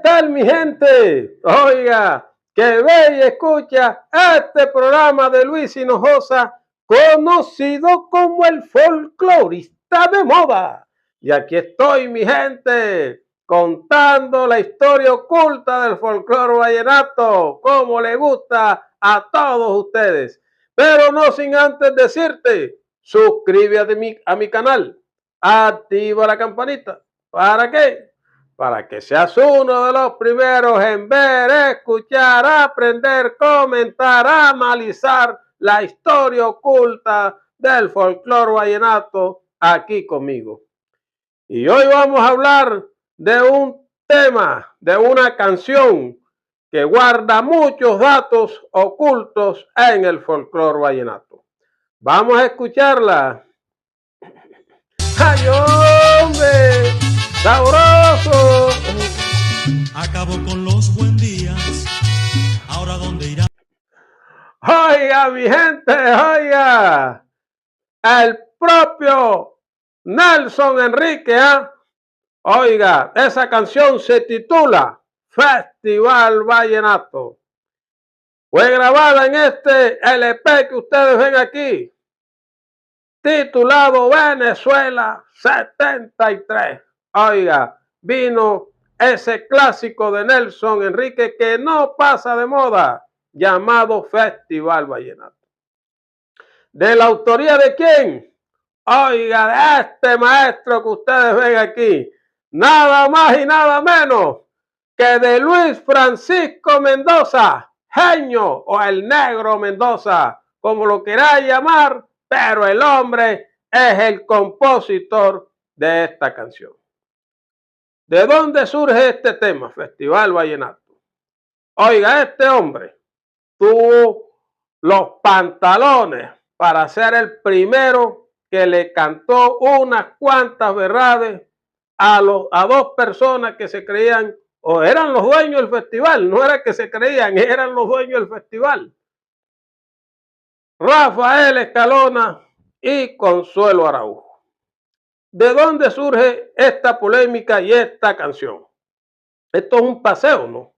tal, mi gente? Oiga, que ve y escucha este programa de Luis Hinojosa, conocido como el folclorista de moda. Y aquí estoy, mi gente, contando la historia oculta del folclore vallenato, como le gusta a todos ustedes. Pero no sin antes decirte, suscríbete a mi canal, activa la campanita. ¿Para qué? Para que seas uno de los primeros en ver, escuchar, aprender, comentar, analizar la historia oculta del folclore vallenato aquí conmigo. Y hoy vamos a hablar de un tema, de una canción que guarda muchos datos ocultos en el folclore vallenato. Vamos a escucharla. ¡Ay, hombre! ¡Sabroso! Acabó con los buen días. Ahora dónde irá. Oiga, mi gente, oiga. El propio Nelson Enrique, ¿eh? Oiga, esa canción se titula Festival Vallenato. Fue grabada en este LP que ustedes ven aquí, titulado Venezuela 73. Oiga, vino ese clásico de Nelson Enrique que no pasa de moda, llamado Festival Vallenato. ¿De la autoría de quién? Oiga, de este maestro que ustedes ven aquí, nada más y nada menos que de Luis Francisco Mendoza, Genio o el Negro Mendoza, como lo queráis llamar, pero el hombre es el compositor de esta canción. ¿De dónde surge este tema, Festival Vallenato? Oiga, este hombre tuvo los pantalones para ser el primero que le cantó unas cuantas verdades a dos personas que se creían o eran los dueños del festival. No era que se creían, eran los dueños del festival. Rafael Escalona y Consuelo Araujo. ¿De dónde surge esta polémica y esta canción? Esto es un paseo, ¿no?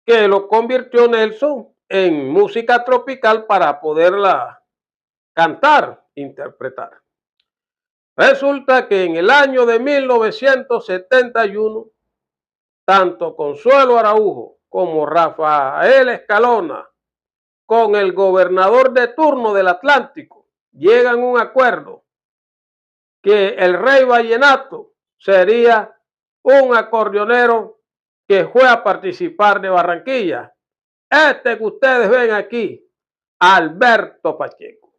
Que lo convirtió Nelson en música tropical para poderla cantar, interpretar. Resulta que en el año de 1971, tanto Consuelo Araujo como Rafael Escalona, con el gobernador de turno del Atlántico, llegan a un acuerdo que el rey vallenato sería un acordeonero que fue a participar de Barranquilla. Este que ustedes ven aquí, Alberto Pacheco.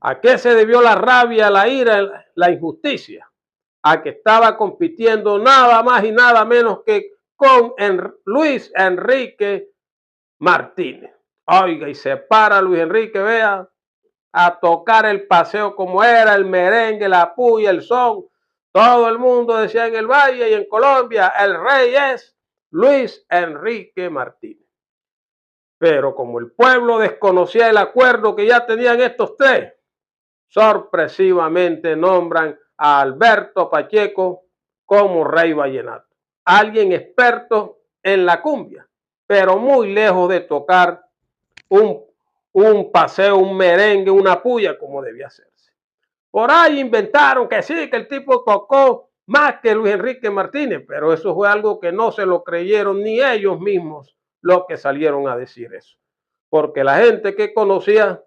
¿A qué se debió la rabia, la ira, la injusticia? A que estaba compitiendo nada más y nada menos que con Luis Enrique Martínez. Oiga, y se para Luis Enrique, vea, a tocar el paseo como era, el merengue, la puya, el son. Todo el mundo decía en el Valle y en Colombia, el rey es Luis Enrique Martínez. Pero como el pueblo desconocía el acuerdo que ya tenían estos tres, sorpresivamente nombran a Alberto Pacheco como rey vallenato. Alguien experto en la cumbia, pero muy lejos de tocar un paseo, un merengue, una puya como debía hacerse. Por ahí inventaron que sí, que el tipo tocó más que Luis Enrique Martínez, pero eso fue algo que no se lo creyeron ni ellos mismos los que salieron a decir eso. Porque la gente que conocía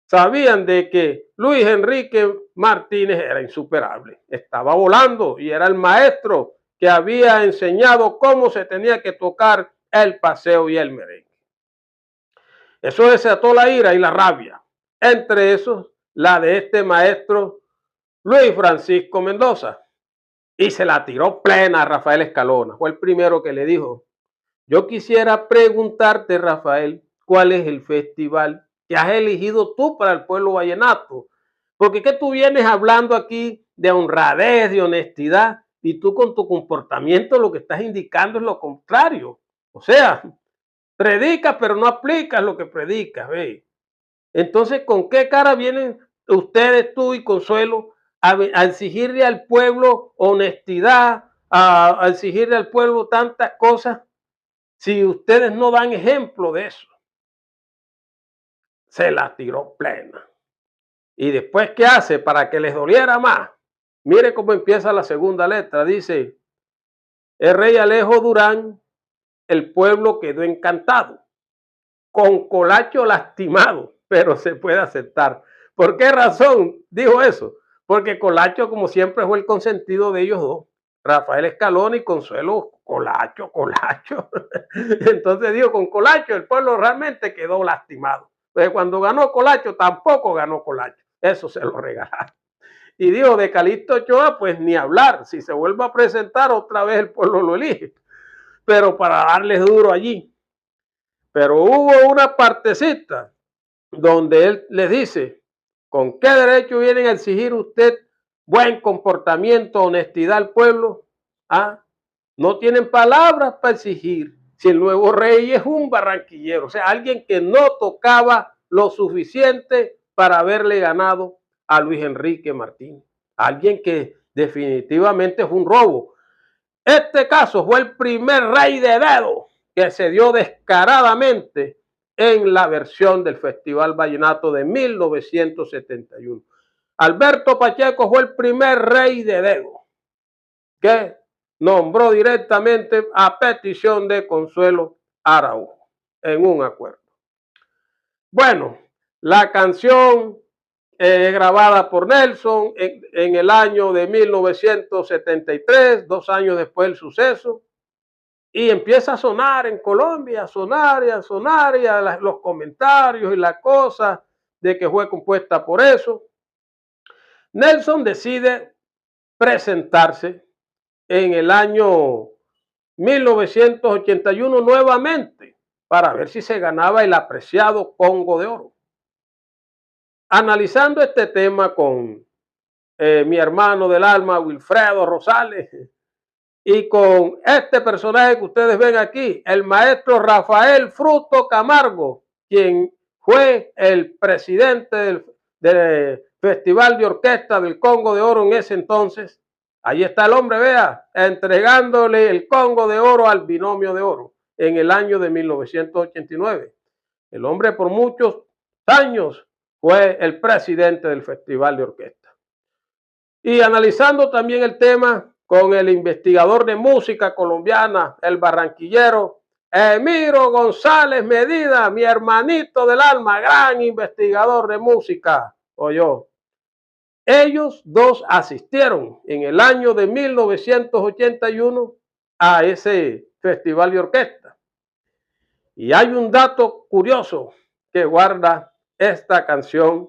sabían de que Luis Enrique Martínez era insuperable, estaba volando y era el maestro que había enseñado cómo se tenía que tocar el paseo y el merengue. Eso desató la ira y la rabia, entre esos la de este maestro Luis Francisco Mendoza, y se la tiró plena a Rafael Escalona. Fue el primero que le dijo: yo quisiera preguntarte, Rafael, ¿cuál es el festival que has elegido tú para el pueblo vallenato? Porque que tú vienes hablando aquí de honradez, de honestidad, y tú con tu comportamiento lo que estás indicando es lo contrario. O sea, predicas pero no aplicas lo que predicas, ¿ve? Entonces, ¿con qué cara vienen ustedes, tú y Consuelo, a exigirle al pueblo honestidad, a exigirle al pueblo tantas cosas si ustedes no dan ejemplo de eso? Se la tiró plena. Y después, ¿qué hace? Para que les doliera más. Mire cómo empieza la segunda letra. Dice, el rey Alejo Durán, el pueblo quedó encantado, con colacho lastimado, pero se puede aceptar. ¿Por qué razón dijo eso? Porque Colacho, como siempre, fue el consentido de ellos dos. Rafael Escalón y Consuelo Colacho. Entonces digo, con Colacho el pueblo realmente quedó lastimado. Pero cuando ganó Colacho, tampoco ganó Colacho. Eso se lo regalaron. Y digo, de Calixto Ochoa, pues ni hablar. Si se vuelve a presentar, otra vez el pueblo lo elige. Pero para darles duro allí. Pero hubo una partecita donde él les dice, ¿con qué derecho vienen a exigir usted buen comportamiento, honestidad al pueblo? ¿Ah? No tienen palabras para exigir si el nuevo rey es un barranquillero, o sea, alguien que no tocaba lo suficiente para haberle ganado a Luis Enrique Martínez, alguien que definitivamente fue un robo. Este caso fue el primer rey de dedo que se dio descaradamente en la versión del Festival Vallenato de 1971. Alberto Pacheco fue el primer rey de dedo que nombró directamente a petición de Consuelo Araujo en un acuerdo. Bueno, la canción grabada por Nelson en el año de 1973, 2 años después del suceso, y empieza a sonar en Colombia, a sonar y a sonar, y a los comentarios y la cosa de que fue compuesta por eso. Nelson decide presentarse en el año 1981 nuevamente para ver si se ganaba el apreciado Congo de Oro. Analizando este tema con mi hermano del alma, Wilfredo Rosales, y con este personaje que ustedes ven aquí, el maestro Rafael Fruto Camargo, quien fue el presidente del Festival de Orquesta del Congo de Oro en ese entonces. Ahí está el hombre, vea, entregándole el Congo de Oro al Binomio de Oro en el año de 1989. El hombre por muchos años fue el presidente del Festival de Orquesta. Y analizando también el tema con el investigador de música colombiana, el barranquillero Emiro González Medina, mi hermanito del alma, gran investigador de música, oyó. Ellos dos asistieron en el año de 1981 a ese festival de orquesta. Y hay un dato curioso que guarda esta canción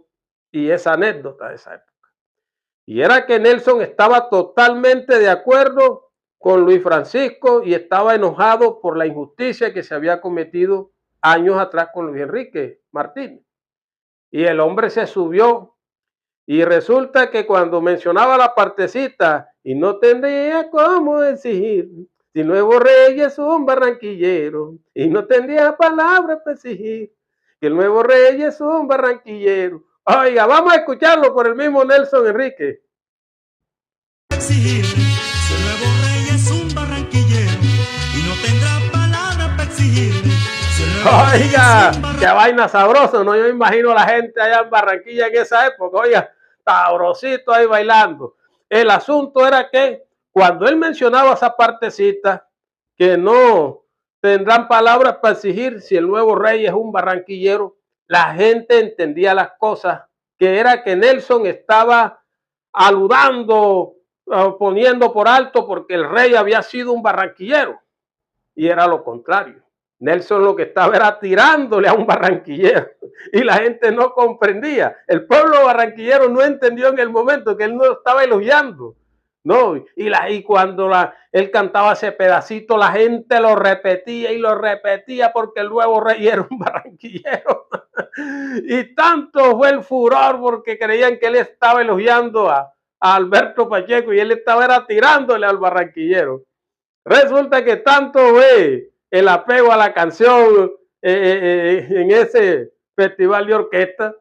y esa anécdota de esa época. Y era que Nelson estaba totalmente de acuerdo con Luis Francisco y estaba enojado por la injusticia que se había cometido años atrás con Luis Enrique Martínez. Y el hombre se subió y resulta que cuando mencionaba la partecita, y no tendría cómo exigir, si el nuevo rey es un barranquillero, y no tendría palabras para exigir, que el nuevo rey es un barranquillero. Oiga, vamos a escucharlo por el mismo Nelson Enrique. Exigir, si el nuevo rey es un barranquillero y no tendrá palabras para exigir. Oiga, qué vaina sabrosa, ¿no? Yo me imagino a la gente allá en Barranquilla en esa época, oiga, sabrosito ahí bailando. El asunto era que cuando él mencionaba esa partecita, que no tendrán palabras para exigir si el nuevo rey es un barranquillero, la gente entendía las cosas, que era que Nelson estaba aludando, poniendo por alto porque el rey había sido un barranquillero, y era lo contrario. Nelson lo que estaba era tirándole a un barranquillero y la gente no comprendía. El pueblo barranquillero no entendió en el momento que él no estaba elogiando. No, y cuando él cantaba ese pedacito, la gente lo repetía y lo repetía porque el nuevo rey era un barranquillero. Y tanto fue el furor porque creían que él estaba elogiando a Alberto Pacheco y él estaba era tirándole al barranquillero. Resulta que tanto fue el apego a la canción en ese festival de orquesta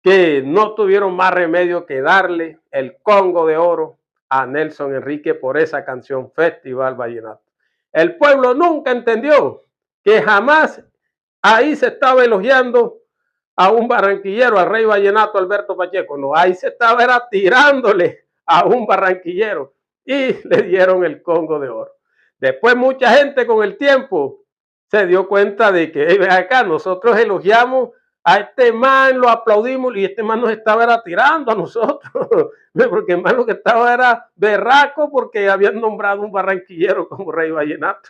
que no tuvieron más remedio que darle el Congo de Oro a Nelson Enrique por esa canción Festival Vallenato. El pueblo nunca entendió que jamás ahí se estaba elogiando a un barranquillero, al rey vallenato Alberto Pacheco. No, ahí se estaba era tirándole a un barranquillero y le dieron el Congo de Oro. Después mucha gente con el tiempo se dio cuenta de que acá nosotros elogiamos a este man, lo aplaudimos y este man nos estaba era tirando a nosotros, porque más lo que estaba era berraco porque habían nombrado un barranquillero como rey vallenato.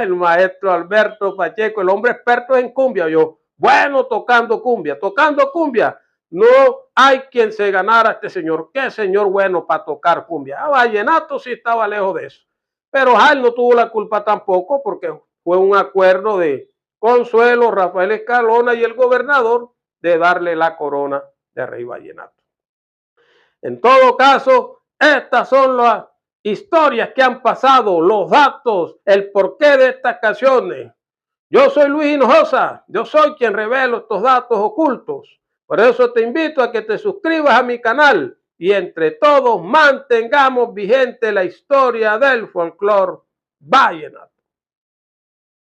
El maestro Alberto Pacheco, el hombre experto en cumbia, yo, bueno, tocando cumbia, no hay quien se ganara a este señor, qué señor bueno para tocar cumbia. Vallenato sí estaba lejos de eso, pero él no tuvo la culpa tampoco porque fue un acuerdo de Consuelo, Rafael Escalona y el gobernador de darle la corona de rey vallenato. En todo caso, estas son las historias que han pasado, los datos, el porqué de estas canciones. Yo soy Luis Hinojosa, yo soy quien revela estos datos ocultos. Por eso te invito a que te suscribas a mi canal y entre todos mantengamos vigente la historia del folclore vallenato.